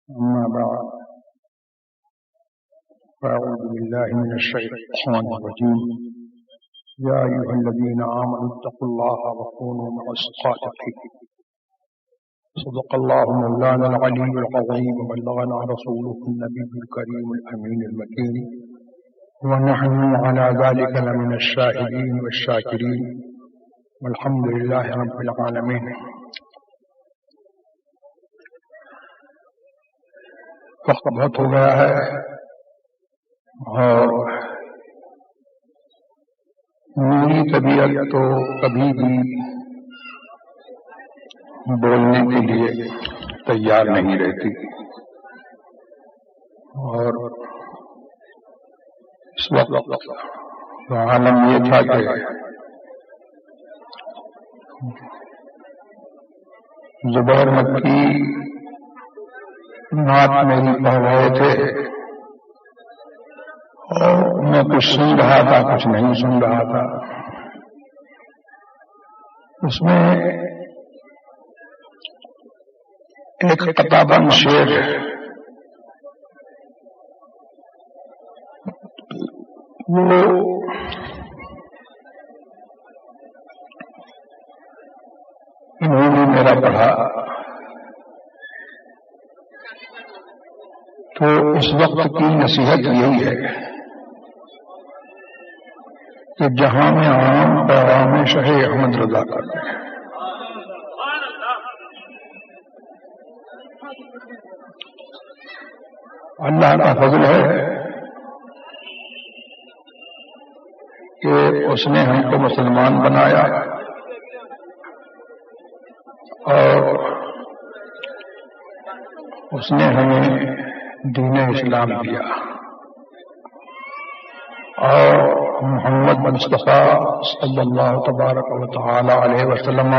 أما بعد فأعوذ بالله من الشيطان الرجيم يا أيها الذين آمنوا اتقوا الله وكونوا مع الصادقين صدق الله مولانا العلي العظيم وبلغنا رسوله النبي الكريم الأمين المكين ونحن على ذلك لمن الشاهدين والشاكرين والحمد لله رب العالمين. وقت بہت ہو گیا ہے اور میری طبیعت تو کبھی بھی بولنے کے لیے تیار نہیں رہتی اور اس وقت عالم یہ تھا کہ زبیر مکی نعت میری پڑھ رہے تھے اور میں کچھ سن رہا تھا کچھ نہیں سن رہا تھا. اس میں ایک قطعہ شعر وہ انہوں نے میرا پڑھا تو اس وقت کی نصیحت یہی ہے کہ جہاں میں عام پیغام شاہ احمد رضا کرتے ہیں. اللہ کا فضل ہے کہ اس نے ہم کو مسلمان بنایا اور اس نے ہمیں دین اسلام دیا اور محمد مصطفیٰ صلی اللہ تبارک و تعالی علیہ وسلم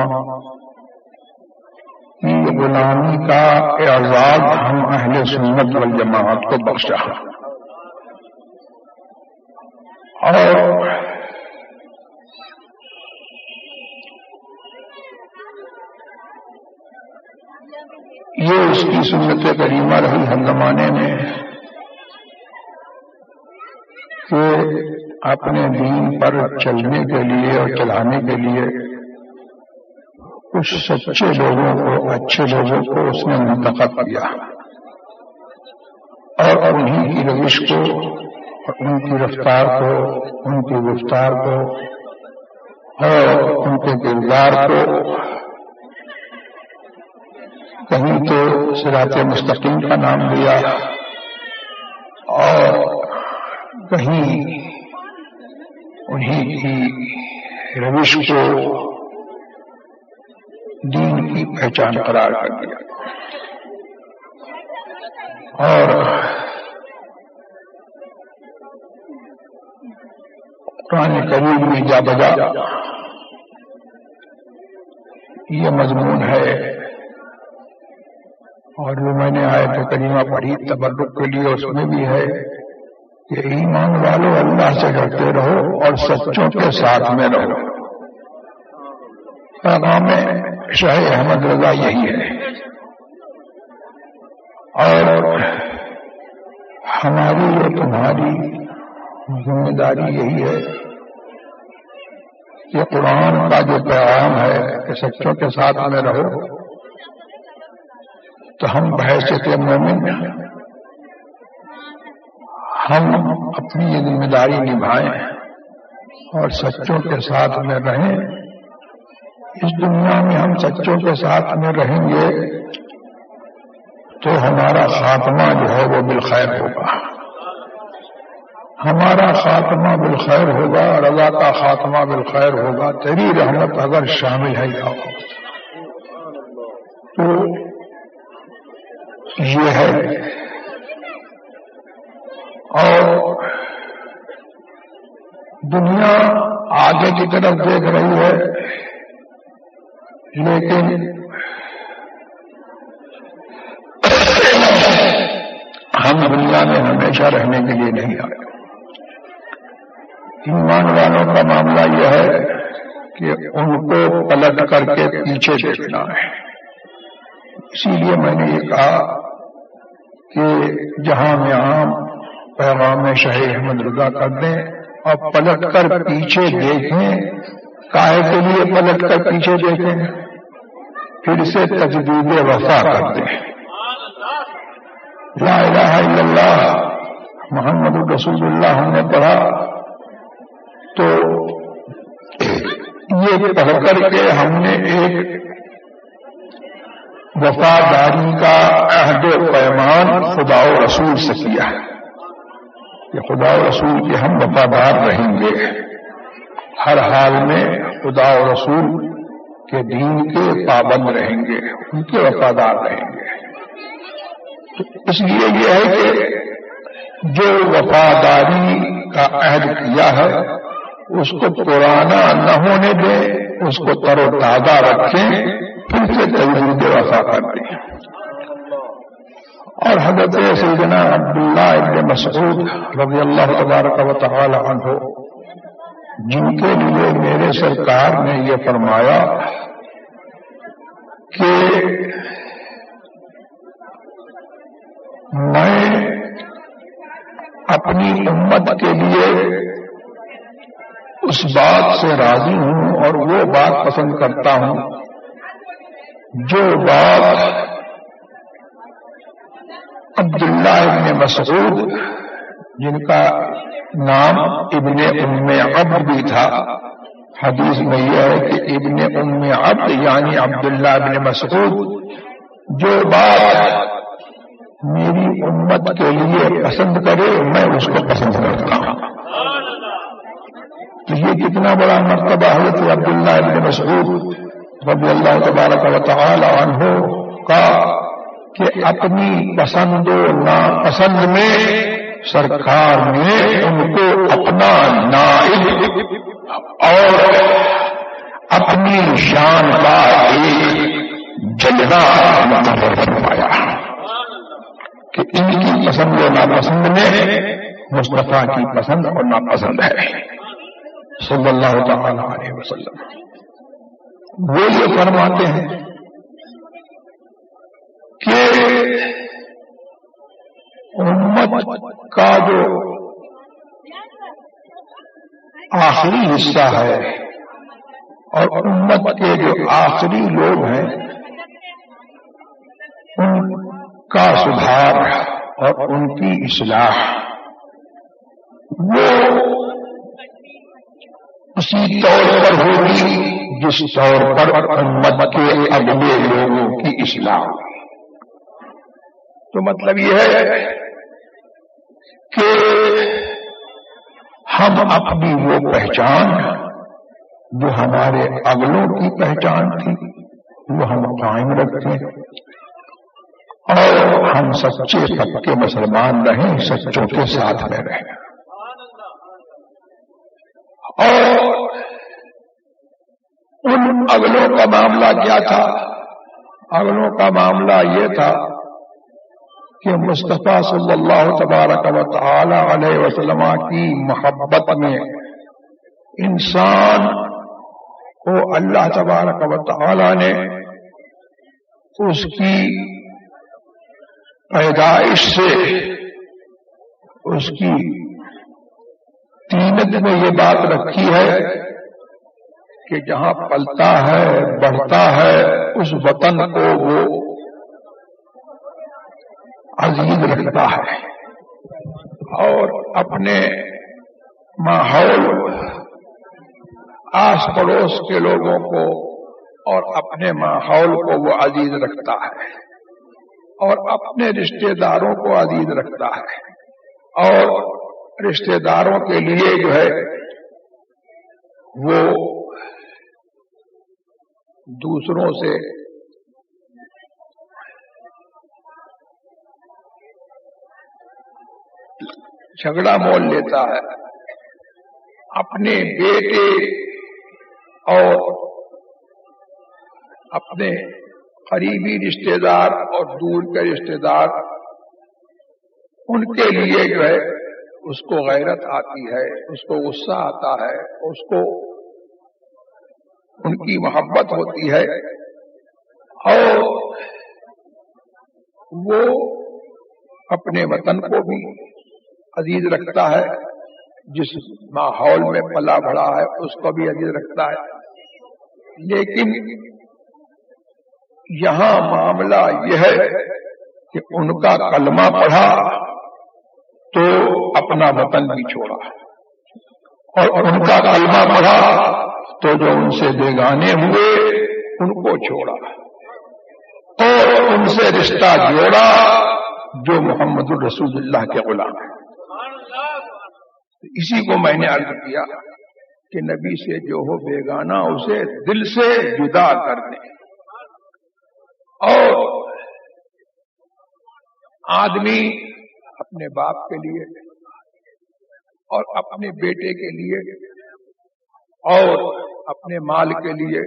کی غلامی کا اعزاز ہم اہل سنت والجماعت کو بخشا اور یہ اس کی سنت کریمہ رہی ہر زمانے میں کہ اپنے دین پر چلنے کے لیے اور چلانے کے لیے کچھ سچے لوگوں کو اچھے لوگوں کو اس نے منتخب کیا اور انہیں کی روش کو اور ان کی رفتار کو ان کی گفتار کو اور ان کے کردار کو کہیں تو صراط مستقیم کا نام لیا اور کہیں انہیں کی روش کو دین کی پہچان قرار کر دیا اور قرآن کریم میں جا بجا یہ مضمون ہے اور جو میں نے آیت کریمہ پڑھی تبرک کے لیے اس میں بھی ہے کہ ایمان والو اللہ سے ڈرتے رہو اور سچوں کے ساتھ میں رہو. پیغام شاہ احمد رضا یہی ہے اور ہماری اور تمہاری ذمہ داری یہی ہے کہ قرآن کا جو پیغام ہے کہ سچوں کے ساتھ میں رہو تو ہم بحیثیت مومن ہم اپنی یہ ذمہ داری نبھائیں اور سچوں کے ساتھ میں رہیں. اس دنیا میں ہم سچوں کے ساتھ میں رہیں گے تو ہمارا خاتمہ جو ہے وہ بالخیر ہوگا. ہمارا خاتمہ بالخیر ہوگا، رضا کا خاتمہ بالخیر ہوگا. تیری رحمت اگر شامل ہے یا تو یہ ہے. اور دنیا آگے کی طرف دیکھ رہی ہے لیکن ہم دنیا میں ہمیشہ رہنے کے لیے نہیں آئے. ایمان والوں کا معاملہ یہ ہے کہ ان کو پلٹ کر کے پیچھے دیکھنا ہے. اسی لیے میں نے یہ کہا کہ جہاں میں عام پیغام شاہ احمد رضا کر دیں اور پلٹ کر پیچھے دیکھیں، کاہے کے لیے پلٹ کر پیچھے دیکھیں؟ پھر سے تجدید وفا کر دیں، لا الہ الا اللہ محمد رسول اللہ ہم نے پڑھا تو یہ پڑھ کر کے ہم نے ایک وفاداری کا عہد و پیمان خدا و رسول سے کیا ہے کہ خدا و رسول کے ہم وفادار رہیں گے، ہر حال میں خدا و رسول کے دین کے پابند رہیں گے، ان کے وفادار رہیں گے۔ تو اس لیے یہ ہے کہ جو وفاداری کا عہد کیا ہے اس کو پرانا نہ ہونے دیں، اس کو تر و تازہ رکھیں، پھر سے تجدید وفا کریں۔ اور حضرت سیدنا عبداللہ ابن مسعود رضی اللہ تبارک و تعالی عنہ، جن کے لیے میرے سرکار نے یہ فرمایا کہ میں اپنی امت کے لیے اس بات سے راضی ہوں اور وہ بات پسند کرتا ہوں جو بات عبداللہ ابن مسعود، جن کا نام ابن ام عبد بھی تھا، حدیث میں یہ ہے کہ ابن ام عبد یعنی عبداللہ ابن مسعود جو بات میری امت کے لیے پسند کرے میں اس کو پسند کرتا ہوں۔ تو یہ کتنا بڑا مرتبہ حضرت عبداللہ ابن مسعود رضی اللہ تبارک و تعالی عنہ کا کہ اپنی پسند و ناپسند میں سرکار نے ان کو اپنا نائب اور اپنی شان کا ایک جلوہ مقرر فرمایا کہ ان کی پسند و ناپسند میں مصطفیٰ کی پسند اور ناپسند ہے صلی اللہ تعالی علیہ وسلم۔ وہ یہ فرماتے ہیں کہ امت کا جو آخری حصہ ہے اور امت کے جو آخری لوگ ہیں ان کا سدھار اور ان کی اصلاح وہ اسی طور پر ہوگی جس طور پر امت کے اگلے لوگوں کی اصلاح۔ تو مطلب یہ ہے کہ ہم اپنی وہ پہچان جو ہمارے اگلوں کی پہچان تھی وہ ہم قائم رکھتے ہیں اور ہم سچے پکے مسلمان رہیں، سچوں کے ساتھ میں رہیں۔ اور ان اگلوں کا معاملہ کیا تھا؟ اگلوں کا معاملہ یہ تھا کہ مصطفیٰ صلی اللہ تبارک و تعالی علیہ وسلم کی محبت میں انسان کو اللہ تبارک و تعالی نے اس کی پیدائش سے اس کی تینت میں یہ بات رکھی ہے کہ جہاں پلتا ہے بڑھتا ہے اس وطن کو وہ عزیز رکھتا ہے اور اپنے ماحول آس پڑوس کے لوگوں کو اور اپنے ماحول کو وہ عزیز رکھتا ہے اور اپنے رشتہ داروں کو عزیز رکھتا ہے اور رشتہ داروں کے لیے جو ہے وہ دوسروں سے جھگڑا مول لیتا ہے، اپنے بیٹے اور اپنے قریبی رشتہ دار اور دور کے رشتہ دار ان کے لیے جو ہے اس کو غیرت آتی ہے، اس کو غصہ آتا ہے، اس کو ان کی محبت ہوتی ہے اور وہ اپنے وطن کو بھی عزیز رکھتا ہے، جس ماحول میں پلا بڑھا ہے اس کو بھی عزیز رکھتا ہے، لیکن یہاں معاملہ یہ ہے کہ ان کا کلمہ پڑھا تو اپنا وطن بھی چھوڑا، اور ان کا کلمہ پڑھا تو جو ان سے بیگانے ہوئے ان کو چھوڑا، اور ان سے رشتہ جوڑا جو محمد الرسول اللہ کے غلام ہیں۔ اسی کو میں نے عرض کیا کہ نبی سے جو ہو بیگانہ اسے دل سے جدا کر دیں، اور آدمی اپنے باپ کے لیے اور اپنے بیٹے کے لیے اور اپنے مال کے لیے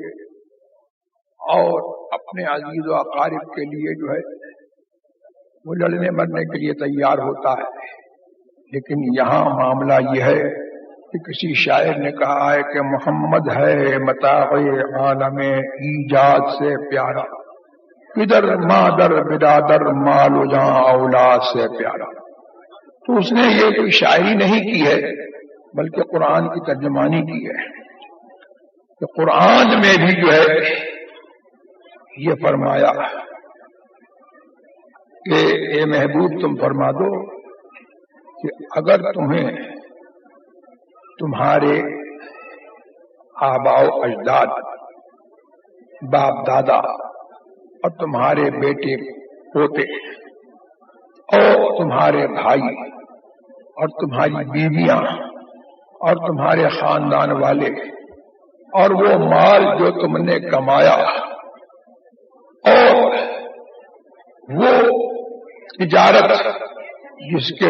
اور اپنے عزیز و اقارب کے لیے جو ہے وہ لڑنے مرنے کے لیے تیار ہوتا ہے، لیکن یہاں معاملہ یہ ہے کہ کسی شاعر نے کہا ہے کہ محمد ہے متاع عالم ایجاد سے پیارا، ادھر مادر برادر مال و جاں اولاد سے پیارا۔ تو اس نے یہ کوئی شاعری نہیں کی ہے بلکہ قرآن کی ترجمانی کی ہے، کہ قرآن میں بھی جو ہے یہ فرمایا کہ اے محبوب تم فرما دو کہ اگر تمہیں تمہارے آباء و اجداد، باپ دادا اور تمہارے بیٹے پوتے اور تمہارے بھائی اور تمہاری بیویاں اور تمہارے خاندان والے اور وہ مال جو تم نے کمایا اور وہ تجارت جس کے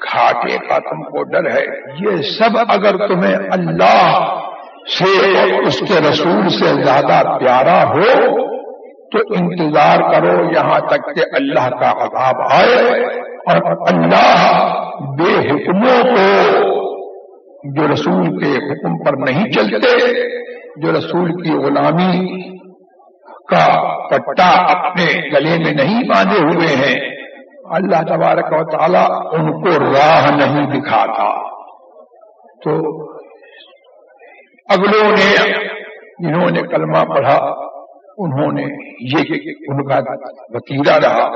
گھاٹے کا تم کو ڈر ہے، یہ سب اگر تمہیں اللہ سے اور اس کے رسول سے زیادہ پیارا ہو تو انتظار کرو یہاں تک کہ اللہ کا عذاب آئے، اور اللہ بے حکموں کو جو رسول کے حکم پر نہیں چلتے، جو رسول کی غلامی کا پٹا اپنے گلے میں نہیں باندھے ہوئے ہیں، اللہ تبارک و تعالی ان کو راہ نہیں دکھاتا۔ تو اگلوں نے جنہوں نے کلمہ پڑھا انہوں نے یہ ان کا وتیرہ رہا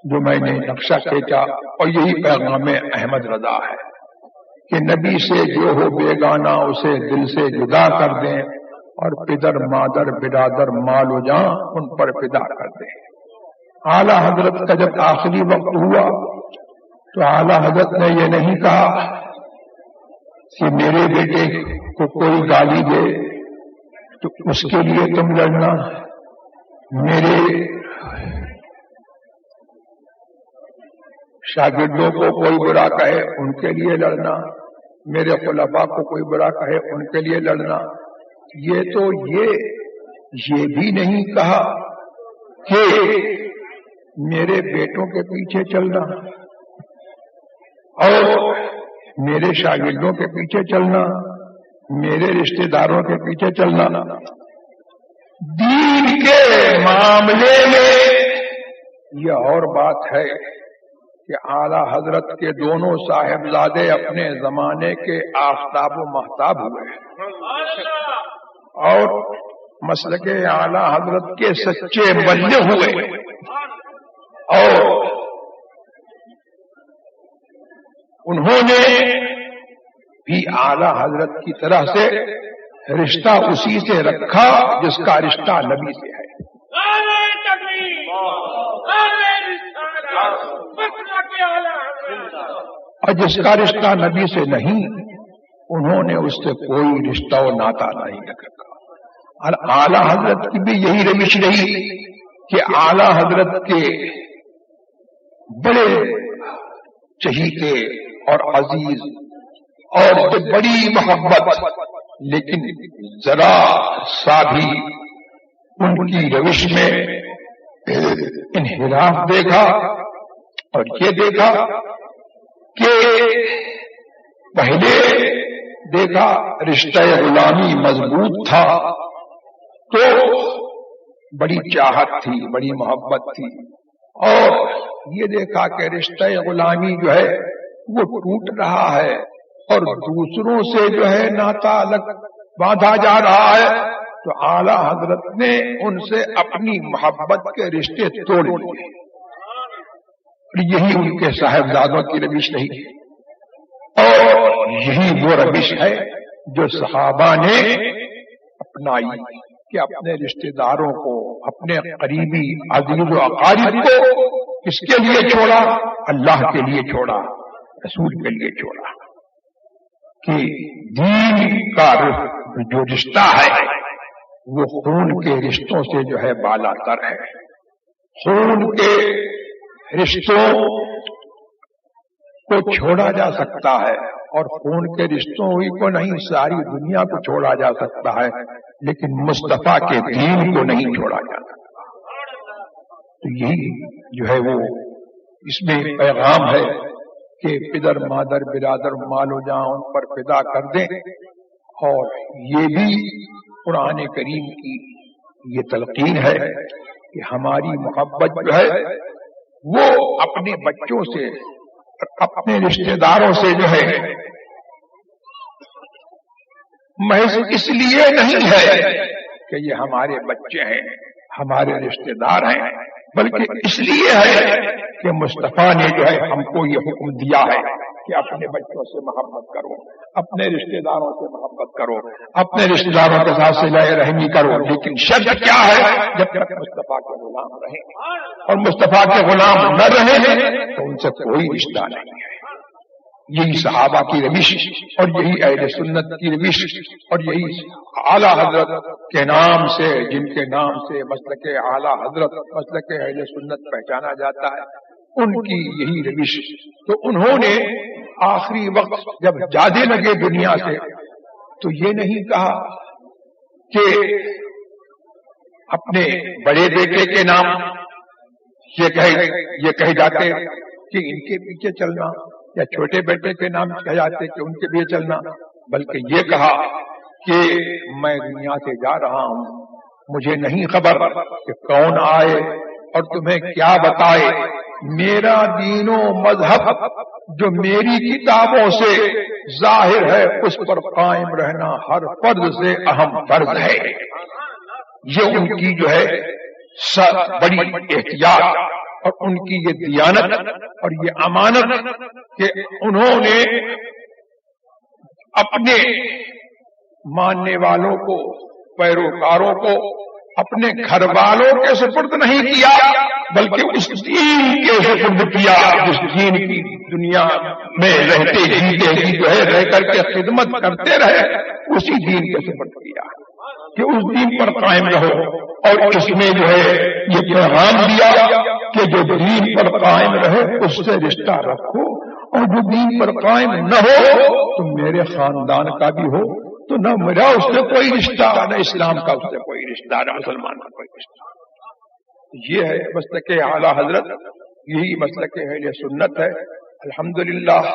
جو میں نے نقشہ کھینچا، اور یہی پیغام احمد رضا ہے کہ نبی سے جو ہو بیگانہ اسے دل سے جدا کر دیں، اور پدر مادر برادر مال و جاں ان پر فدا کر دیں۔ اعلیٰ حضرت کا جب آخری وقت ہوا تو اعلیٰ حضرت نے یہ نہیں کہا کہ میرے بیٹے کو کوئی گالی دے تو اس کے لیے تم لڑنا، میرے شاگردوں کو کوئی برا کہے ان کے لیے لڑنا، میرے خلفاء کو کوئی برا کہے ان کے لیے لڑنا۔ یہ بھی نہیں کہا کہ میرے بیٹوں کے پیچھے چلنا اور میرے شاگردوں کے پیچھے چلنا، میرے رشتہ داروں کے پیچھے چلنا۔ دین کے معاملے میں یہ اور بات ہے کہ اعلیٰ حضرت کے دونوں صاحبزادے اپنے زمانے کے آفتاب و مہتاب ہوئے اور مسلک اعلیٰ حضرت کے سچے بندے ہوئے، اور انہوں نے بھی اعلیٰ حضرت کی طرح سے رشتہ اسی سے رکھا جس کا رشتہ نبی سے ہے۔ اور جس کا رشتہ نبی سے نہیں انہوں نے اس سے کوئی رشتہ و ناتا نہیں رکھا۔ اور اعلیٰ حضرت کی بھی یہی روش رہی کہ اعلیٰ حضرت کے بڑے چہیتے اور عزیز اور بڑی محبت، لیکن ذرا سا بھی ان کی روش میں انحراف دیکھا، اور یہ دیکھا کہ پہلے دیکھا رشتہ غلامی مضبوط تھا تو بڑی چاہت تھی، بڑی محبت تھی، اور یہ دیکھا کہ رشتہ غلامی جو ہے وہ ٹوٹ رہا ہے اور دوسروں سے جو ہے ناتا الگ باندھا جا رہا ہے، تو اعلیٰ حضرت نے ان سے اپنی محبت کے رشتے توڑ دیے. یہی ان کے صاحبزادوں کی روش رہی اور یہی وہ روش ہے جو صحابہ نے اپنائی کہ اپنے رشتہ داروں کو، اپنے قریبی عزیز و اقارب کو کس کے لیے چھوڑا؟ اللہ کے لیے چھوڑا، رسول کے لیے چھوڑا. کہ دین کا جو رشتہ ہے وہ خون کے رشتوں سے جو ہے بالا تر ہے. خون کے رشتوں کو چھوڑا جا سکتا ہے اور خون کے رشتوں ہی کو نہیں، ساری دنیا کو چھوڑا جا سکتا ہے، لیکن مصطفیٰ کے دین کو نہیں چھوڑا جا سکتا. تو یہی جو ہے وہ اس میں پیغام ہے کہ پدر مادر برادر مال و جان ان پر فدا کر دیں. اور یہ بھی قرآن کریم کی یہ تلقین ہے کہ ہماری محبت جو ہے وہ اپنے بچوں سے، اپنے رشتہ داروں سے جو ہے محض اس لیے نہیں ہے کہ یہ ہمارے بچے ہیں، ہمارے رشتہ دار ہیں، بلکہ اس لیے ہے کہ مصطفیٰ نے جو ہے ہم کو یہ حکم دیا ہے کہ اپنے بچوں سے محبت کرو، اپنے رشتہ داروں سے محبت کرو، اپنے رشتہ داروں کے ساتھ صلہ رحمی کرو. لیکن شرط کیا ہے؟ جب تک مصطفیٰ کے غلام رہیں، اور مصطفیٰ کے غلام نہ رہیں تو ان سے کوئی رشتہ نہیں ہے. یہی صحابہ کی روش اور یہی اہل سنت کی روش اور یہی اعلیٰ حضرت کے نام سے، جن کے نام سے مسلک اعلیٰ حضرت، مسلک اہل سنت پہچانا جاتا ہے، ان کی یہی روش. تو انہوں نے آخری وقت جب جانے لگے دنیا سے تو یہ نہیں کہا کہ اپنے بڑے بیٹے کے نام یہ کہے جاتے کہ ان کے پیچھے چلنا، یا چھوٹے بیٹے کے نام کہے جاتے کہ ان کے پیچھے چلنا، بلکہ یہ کہا کہ میں دنیا سے جا رہا ہوں، مجھے نہیں خبر کہ کون آئے اور تمہیں کیا بتائے. میرا دین و مذہب جو میری کتابوں سے ظاہر ہے اس پر قائم رہنا ہر فرد سے اہم فرض ہے. یہ ان کی جو ہے بڑی احتیاط اور ان کی یہ دیانت اور یہ امانت کہ انہوں نے اپنے ماننے والوں کو، پیروکاروں کو اپنے گھر والوں کے سپرد نہیں کیا، بلکہ اس دین کے سپرد کیا جس دین کی دنیا میں رہتے جیتے ہی جو ہے رہ کر کے خدمت کرتے رہے، اسی دین کے سپرد کیا کہ اس دین پر قائم رہو. اور اس میں جو ہے یہ پیغام دیا کہ جو دین پر قائم رہے اس سے رشتہ رکھو، اور جو دین پر قائم نہ ہو تو میرے خاندان کا بھی ہو تو نہ میرا اس سے کوئی رشتہ، نہ اسلام کا اس سے کوئی رشتہ، نہ مسلمان کا کوئی رشتہ. یہ ہے مسلک اعلیٰ حضرت، یہی مسلک اہل سنت ہے. الحمدللہ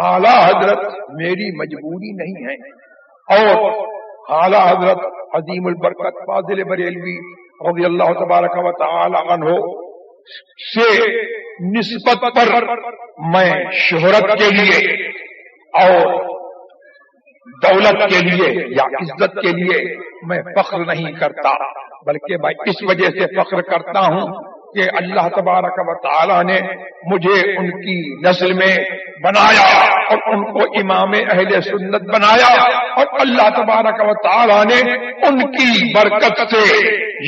اعلیٰ حضرت میری مجبوری نہیں ہے، اور اعلیٰ حضرت عظیم البرکت فاضل بریلوی رضی اللہ تبارک و تعالی عنہ سے نسبت پر میں شہرت کے لیے اور دولت کے لیے یا عزت کے لیے میں فخر نہیں کرتا، بلکہ میں اس وجہ سے فخر کرتا ہوں کہ اللہ تبارک و تعالی نے مجھے ان کی نسل میں بنایا اور ان کو امام اہل سنت بنایا، اور اللہ تبارک و تعالی نے ان کی برکت سے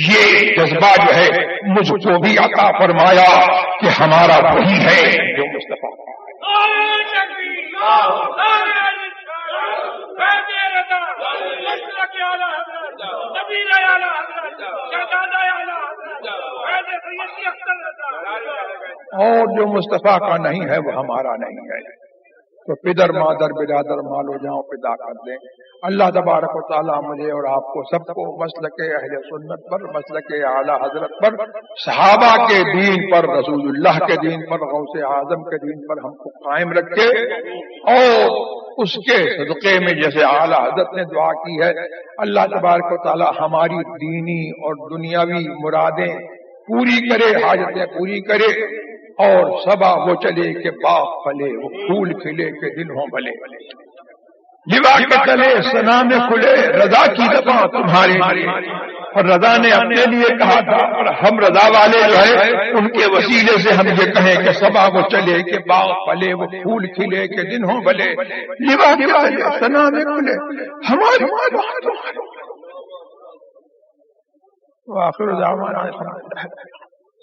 یہ جذبہ جو ہے مجھ کو بھی عطا فرمایا کہ ہمارا وہی ہے جو مصطفیٰ اور جو مصطفیٰ کا نہیں ہے وہ ہمارا نہیں ہے. تو پدر مادر برادر مال و جان فدا کر دیں. اللہ تبارک و تعالیٰ مجھے اور آپ کو سب کو مسلک اہل سنت پر، مسلک اعلیٰ حضرت پر، صحابہ کے دین پر، رسول اللہ کے دین پر، غوث اعظم کے دین پر ہم کو قائم رکھے، اور اس کے صدقے میں جیسے اعلیٰ حضرت نے دعا کی ہے، اللہ تبارک و تعالیٰ ہماری دینی اور دنیاوی مرادیں پوری کرے، حاجتیں پوری کرے، اور صبا وہ چلے کہ باغ پھلے، وہ پھول کھلے کہ دل ہوں بھلے، لوا کے تلے سنا میں کھلے، رضا کی دفعہ تمہارے لیے۔ اور رضا نے اپنے لیے کہا تھا، اور ہم رضا والے جو ہے ان کے وسیلے سے ہم یہ کہیں کہ صبا وہ چلے کہ باغ پھلے، وہ پھول کھلے کہ دن ہوں بھلے، لوا کے تلے سنا میں کھلے، ہماری وآخر دعوانا الحمدللہ۔